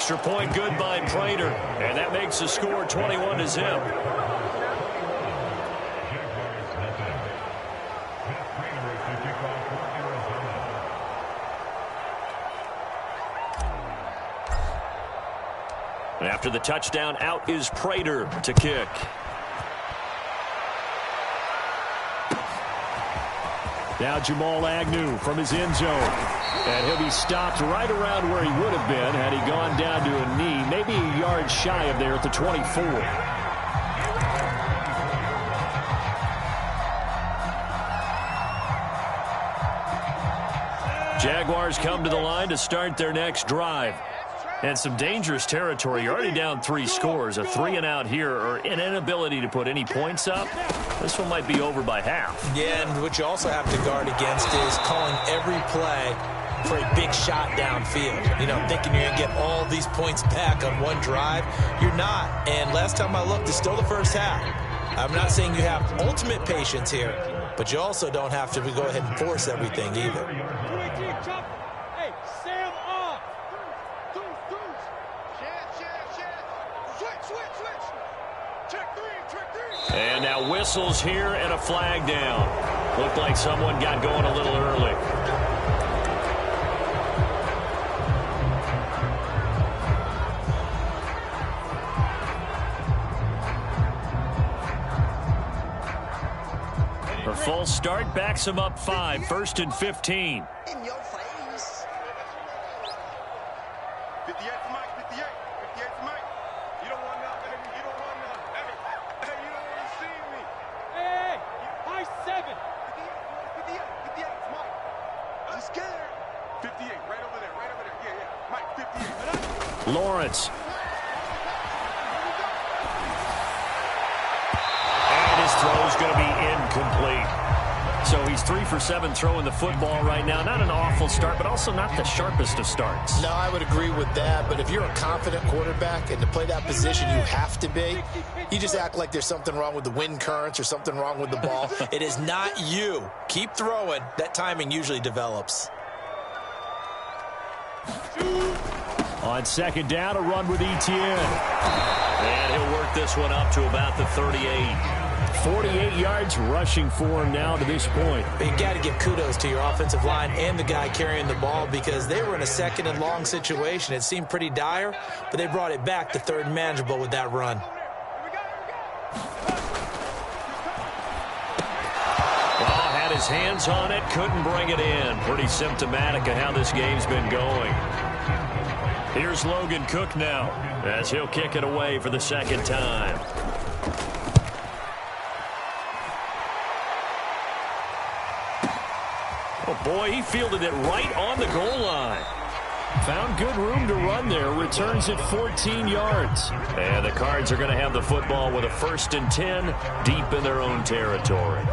Extra point good by Prater, and that makes the score 21-0. And after the touchdown, out is Prater to kick. Now Jamal Agnew from his end zone. And he'll be stopped right around where he would have been had he gone down to a knee, maybe a yard shy of there at the 24. Jaguars come to the line to start their next drive. And some dangerous territory. You're already down 3 scores. A 3-and-out here, or an inability to put any points up. This one might be over by half. Yeah, and what you also have to guard against is calling every play for a big shot downfield. You know, thinking you're going to get all these points back on one drive. You're not. And last time I looked, it's still the first half. I'm not saying you have ultimate patience here, but you also don't have to go ahead and force everything either. Hey, Sam off. And now whistles here and a flag down. Looked like someone got going a little early. A full start backs him up 5, 1st and 15. In your face. 58 for Mike, 58 for Mike. You don't want none, baby. You don't want none. Hey, you don't want to see me. Hey, high 7. 58 for Mike. I'm scared. 58, right over there. Yeah. Mike, 58. Lawrence. And his throw's going to be incomplete. So he's 3 for 7 throwing the football right now. Not an awful start, but also not the sharpest of starts. No, I would agree with that. But if you're a confident quarterback and to play that position you have to be, you just act like there's something wrong with the wind currents or something wrong with the ball. It is not you. Keep throwing. That timing usually develops. On 2nd down, a run with Etienne. And he'll work this one up to about the 38. 48 yards rushing for him now to this point. But you got to give kudos to your offensive line and the guy carrying the ball because they were in a 2nd and long situation. It seemed pretty dire, but they brought it back to 3rd and manageable with that run. Well, had his hands on it, couldn't bring it in. Pretty symptomatic of how this game's been going. Here's Logan Cook now as he'll kick it away for the 2nd time. Oh, boy, he fielded it right on the goal line. Found good room to run there. Returns it 14 yards. And the Cards are going to have the football with a 1st and 10 deep in their own territory.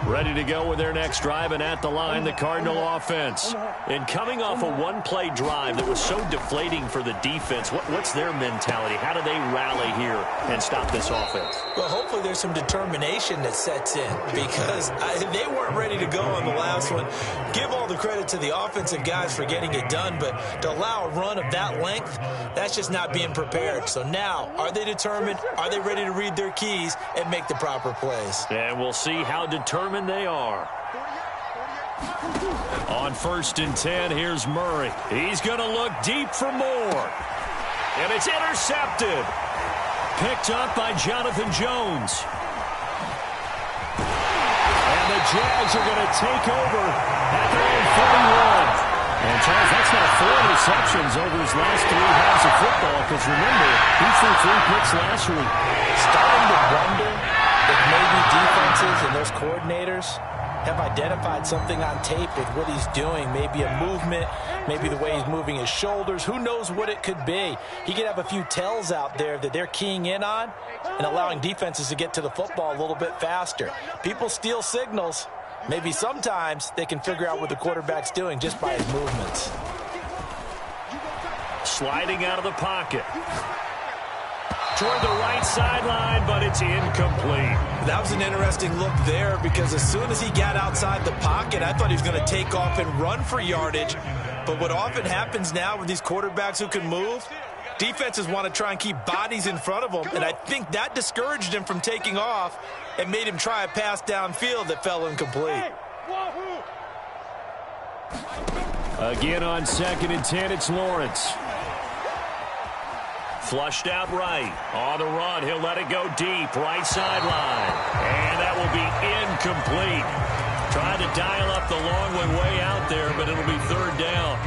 Ready to go with their next drive, and at the line, the Cardinal offense. And coming off a one-play drive that was so deflating for the defense, what's their mentality? How do they rally here and stop this offense? Well, hopefully there's some determination that sets in because they weren't ready to go on the last one. Give all the credit to the offensive guys for getting it done, but to allow a run of that length, that's just not being prepared. So now, are they determined? Are they ready to read their keys and make the proper plays? And we'll see how determined they are. On 1st and 10, here's Murray. He's going to look deep for more. And it's intercepted. Picked up by Jonathan Jones. And the Jags are going to take over at their own 41. And, Charles, that's now 4 interceptions over his last 3 halves of football because, remember, he threw 3 picks last week. Starting to wonder if maybe defenses and those coordinators have identified something on tape with what he's doing. Maybe a movement, maybe the way he's moving his shoulders. Who knows what it could be? He could have a few tells out there that they're keying in on and allowing defenses to get to the football a little bit faster. People steal signals. Maybe sometimes they can figure out what the quarterback's doing just by his movements. Sliding out of the pocket. Toward the right sideline, but it's incomplete. That was an interesting look there because as soon as he got outside the pocket, I thought he was going to take off and run for yardage. But what often happens now with these quarterbacks who can move, Defenses want to try and keep bodies in front of them, and I think that discouraged him from taking off and made him try a pass downfield that fell incomplete. Again on 2nd and 10, it's Lawrence. Flushed out right. On the run, he'll let it go deep. Right sideline. And that will be incomplete. Tried to dial up the long way out there, but it'll be 3rd down.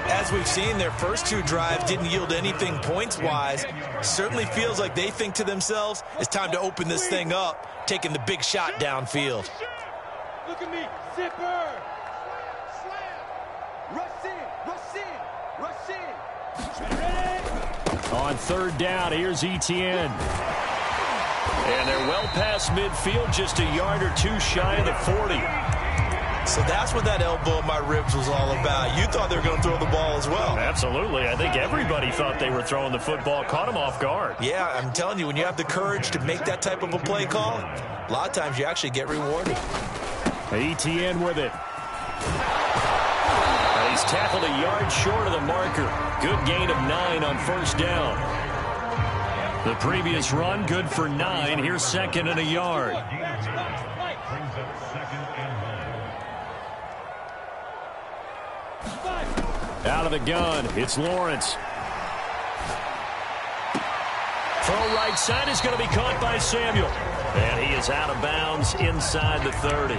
As we've seen, their first 2 drives didn't yield anything points-wise. Certainly feels like they think to themselves, it's time to open this thing up, taking the big shot downfield. Look at me, zipper. Rush in, rush in, rush in. On 3rd down, here's Etienne. And they're well past midfield, just a yard or 2 shy of the 40. So that's what that elbow in my ribs was all about. You thought they were going to throw the ball as well. Absolutely. I think everybody thought they were throwing the football, caught him off guard. Yeah, I'm telling you, when you have the courage to make that type of a play call, a lot of times you actually get rewarded. Etienne with it. And he's tackled a yard short of the marker. Good gain of 9 on 1st down. The previous run, good for 9. Here's 2nd and a yard. Out of the gun, it's Lawrence. Throw right side is going to be caught by Samuel. And he is out of bounds inside the 30.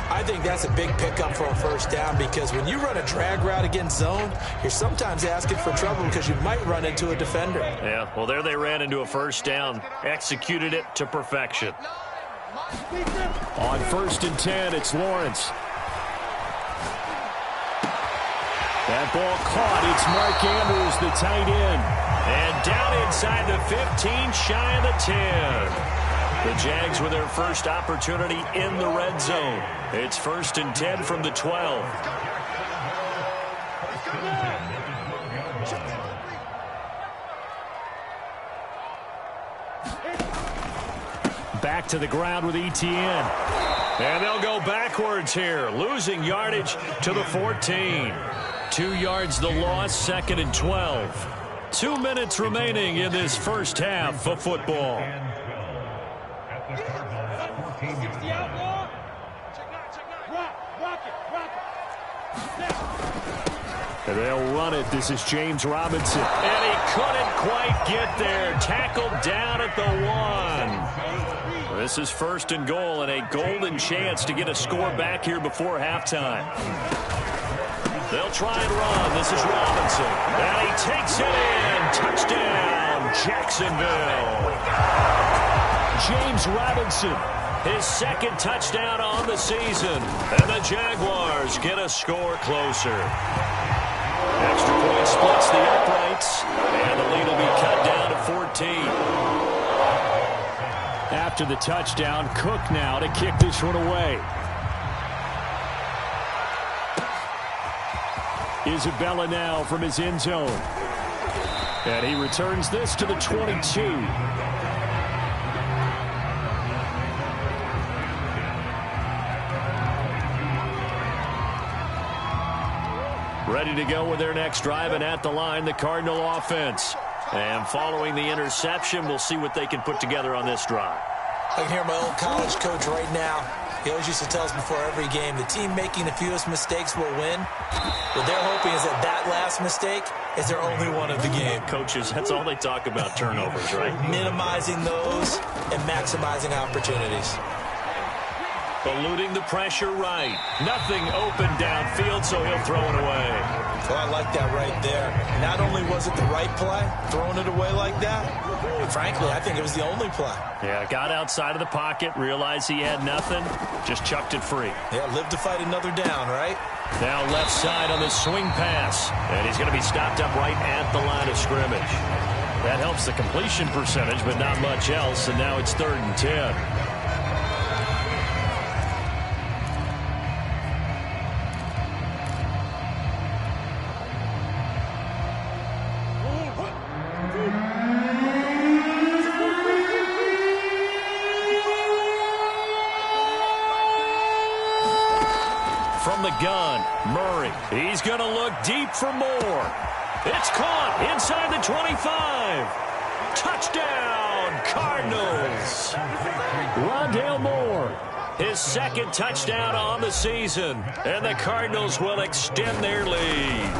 I think that's a big pickup for a 1st down, because when you run a drag route against zone, you're sometimes asking for trouble because you might run into a defender. Yeah, well, there they ran into a 1st down. Executed it to perfection. On 1st and 10, it's Lawrence. That ball caught. It's Mark Andrews, the tight end. And down inside the 15, shy of the 10. The Jags with their first opportunity in the red zone. It's 1st and 10 from the 12. Back to the ground with Etienne. And they'll go backwards here, losing yardage to the 14. 2 yards the loss, 2nd and 12. 2 minutes remaining in this first half of football. And they'll run it. This is James Robinson. And he couldn't quite get there. Tackled down at the 1. This is 1st and goal, and a golden chance to get a score back here before halftime. They'll try and run. This is Robinson. And he takes it in. Touchdown, Jacksonville. James Robinson, his 2nd touchdown on the season. And the Jaguars get a score closer. Extra point splits the uprights. And the lead will be cut down to 14. After the touchdown, Cook now to kick this one away. Isabella now from his end zone. And he returns this to the 22. Ready to go with their next drive, and at the line, the Cardinal offense. And following the interception, we'll see what they can put together on this drive. I can hear my old college coach right now. He always used to tell us before every game, the team making the fewest mistakes will win. What they're hoping is that last mistake is their only one of the game. Coaches, that's all they talk about, turnovers, right? Minimizing those and maximizing opportunities. Eluding the pressure right. Nothing open downfield, so he'll throw it away. Well, I like that right there. Not only was it the right play, throwing it away like that, but frankly, I think it was the only play. Yeah, got outside of the pocket, realized he had nothing, just chucked it free. Yeah, live to fight another down, right? Now left side on the swing pass, and he's going to be stopped up right at the line of scrimmage. That helps the completion percentage, but not much else, and now it's 3rd and 10. From the gun, Murray. He's going to look deep for more. It's caught inside the 25. Touchdown, Cardinals. Rondale Moore, his second touchdown on the season, and the Cardinals will extend their lead.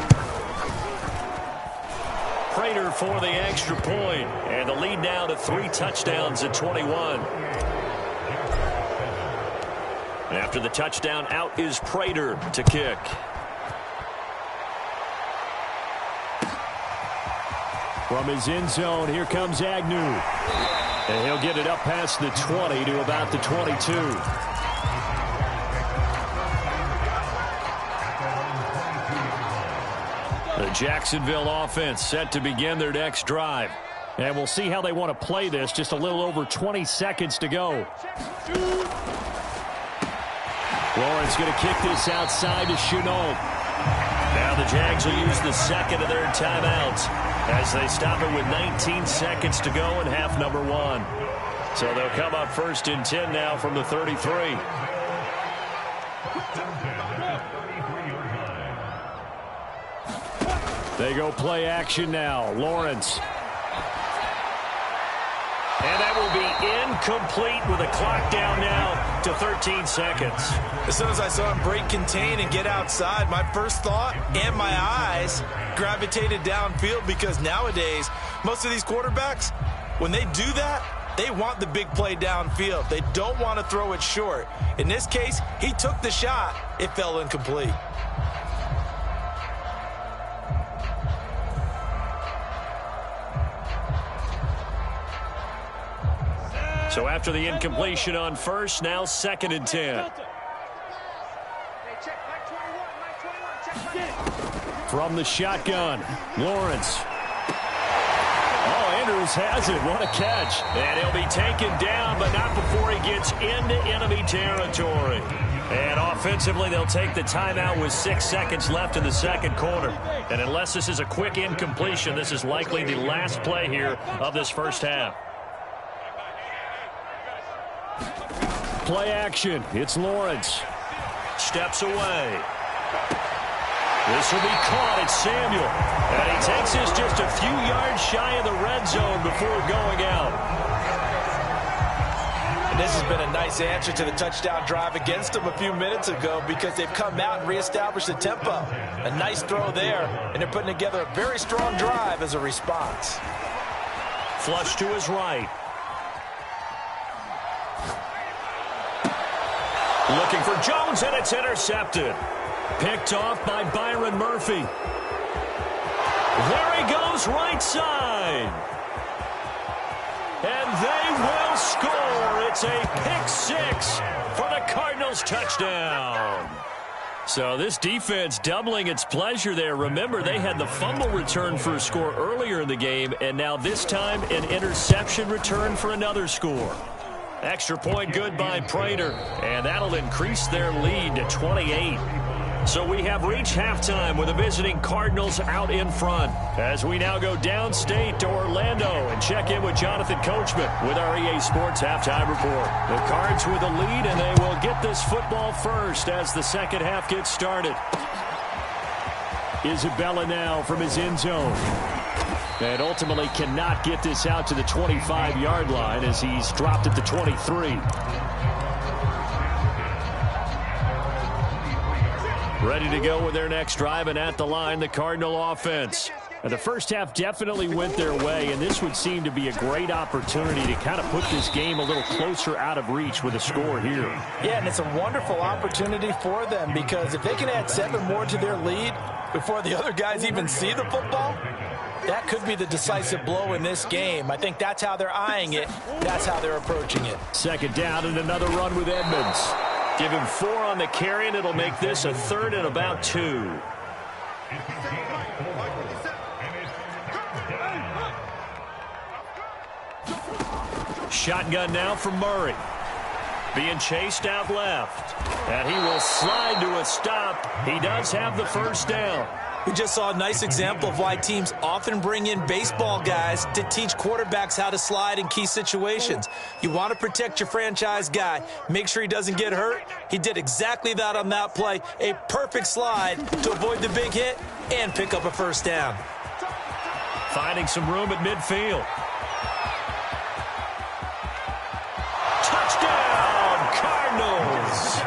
Prater for the extra point, and the lead now to 3 touchdowns at 21. After the touchdown, out is Prater to kick. From his end zone, here comes Agnew. And he'll get it up past the 20 to about the 22. The Jacksonville offense set to begin their next drive. And we'll see how they want to play this. Just a little over 20 seconds to go. Lawrence going to kick this outside to Chenault. Now the Jags will use the second of their timeouts as they stop it with 19 seconds to go in half number 1. So they'll come up first and 10 now from the 33. They go play action now. Lawrence. And that will be incomplete with a clock down now to 13 seconds. As soon as I saw him break contain and get outside, my first thought and my eyes gravitated downfield, because nowadays, most of these quarterbacks, when they do that, they want the big play downfield. They don't want to throw it short. In this case, he took the shot. It fell incomplete. So after the incompletion on first, now second and 10. From the shotgun, Lawrence. Oh, Andrews has it. What a catch. And he'll be taken down, but not before he gets into enemy territory. And offensively, they'll take the timeout with 6 seconds left in the second quarter. And unless this is a quick incompletion, this is likely the last play here of this first half. Play action. It's Lawrence. Steps away. This will be caught. It's Samuel. And he takes this just a few yards shy of the red zone before going out. And this has been a nice answer to the touchdown drive against them a few minutes ago, because they've come out and reestablished the tempo. A nice throw there, and they're putting together a very strong drive as a response. Flush to his right. Looking for Jones, and it's intercepted. Picked off by Byron Murphy. There he goes, right side. And they will score. It's a pick-6 for the Cardinals touchdown. So this defense doubling its pleasure there. Remember, they had the fumble return for a score earlier in the game, and now this time an interception return for another score. Extra point good by Prater, and that'll increase their lead to 28. So we have reached halftime with the visiting Cardinals out in front, as we now go downstate to Orlando and check in with Jonathan Coachman with our EA Sports Halftime Report. The Cards with the lead, and they will get this football first as the second half gets started. Isabella now from his end zone. And ultimately cannot get this out to the 25-yard line as he's dropped at the 23. Ready to go with their next drive, and at the line, the Cardinal offense. And the first half definitely went their way, and this would seem to be a great opportunity to kind of put this game a little closer out of reach with a score here. Yeah, and it's a wonderful opportunity for them, because if they can add 7 more to their lead before the other guys even see the football, that could be the decisive blow in this game. I think that's how they're eyeing it. That's how they're approaching it. Second down and another run with Edmonds. Give him 4 on the carry, and it'll make this a third and about 2. Shotgun now from Murray. Being chased out left. And he will slide to a stop. He does have the first down. We just saw a nice example of why teams often bring in baseball guys to teach quarterbacks how to slide in key situations. You want to protect your franchise guy. Make sure he doesn't get hurt. He did exactly that on that play. A perfect slide to avoid the big hit and pick up a first down. Finding some room at midfield. Touchdown, Cardinals!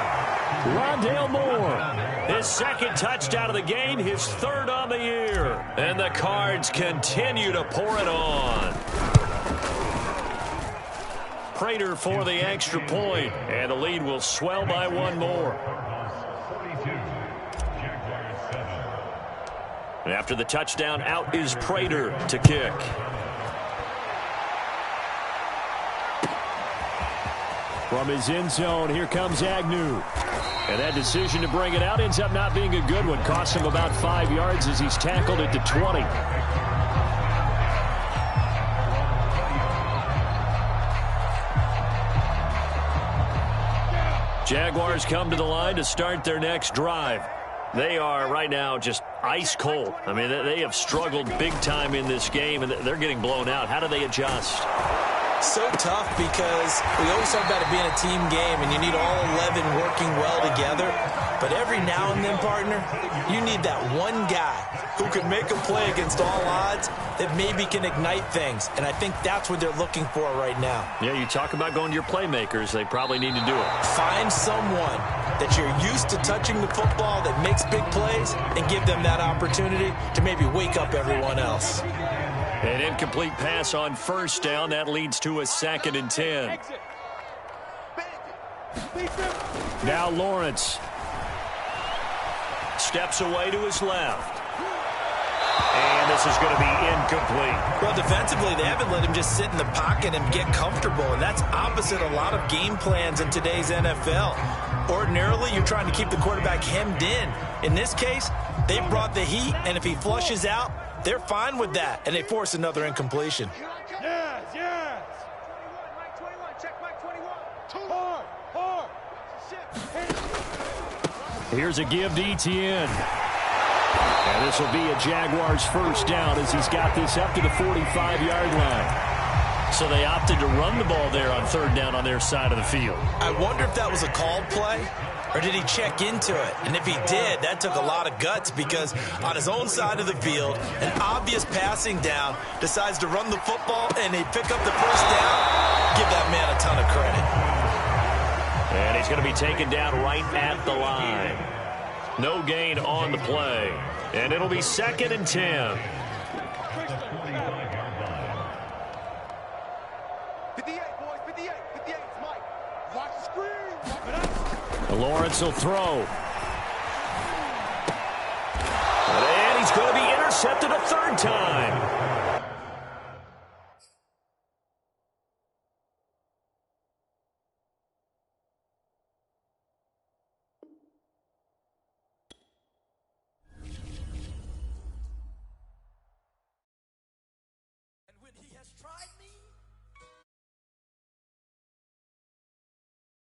Rondale Moore, his second touchdown of the game, his third on the year. And the Cards continue to pour it on. Prater for the extra point, and the lead will swell by one more. And after the touchdown, out is Prater to kick. From his end zone, here comes Agnew. And that decision to bring it out ends up not being a good one. Costs him about 5 yards as he's tackled at the 20. Jaguars come to the line to start their next drive. They are right now just ice cold. I mean, they have struggled big time in this game, and they're getting blown out. How do they adjust? So tough because we always talk about it being a team game, and you need all 11 working well together. But every now and then, partner, you need that one guy who can make a play against all odds that maybe can ignite things. And I think that's what they're looking for right now. Yeah, you talk about going to your playmakers. They probably need to do it. Find someone that you're used to touching the football that makes big plays and give them that opportunity to maybe wake up everyone else. An incomplete pass on first down. That leads to a 2nd and 10. Now Lawrence steps away to his left. And this is going to be incomplete. Well, defensively, they haven't let him just sit in the pocket and get comfortable, and that's opposite a lot of game plans in today's NFL. Ordinarily, you're trying to keep the quarterback hemmed in. In this case, they brought the heat, and if he flushes out, they're fine with that, and they force another incompletion. Yes, yes. 21, check Mike 21. Hard, hard. Here's a give to Etienne. And this will be a Jaguars first down as he's got this up to the 45-yard line. So they opted to run the ball there on third down on their side of the field. I wonder if that was a called play, or did he check into it? And if he did, that took a lot of guts because on his own side of the field, an obvious passing down, decides to run the football, and they pick up the first down. Give that man a ton of credit. And he's going to be taken down right at the line. No gain on the play. And it'll be 2nd and 10. 58, boys, 58, 58, Mike. Watch the screen. Lawrence will throw. And he's going to be intercepted a third time.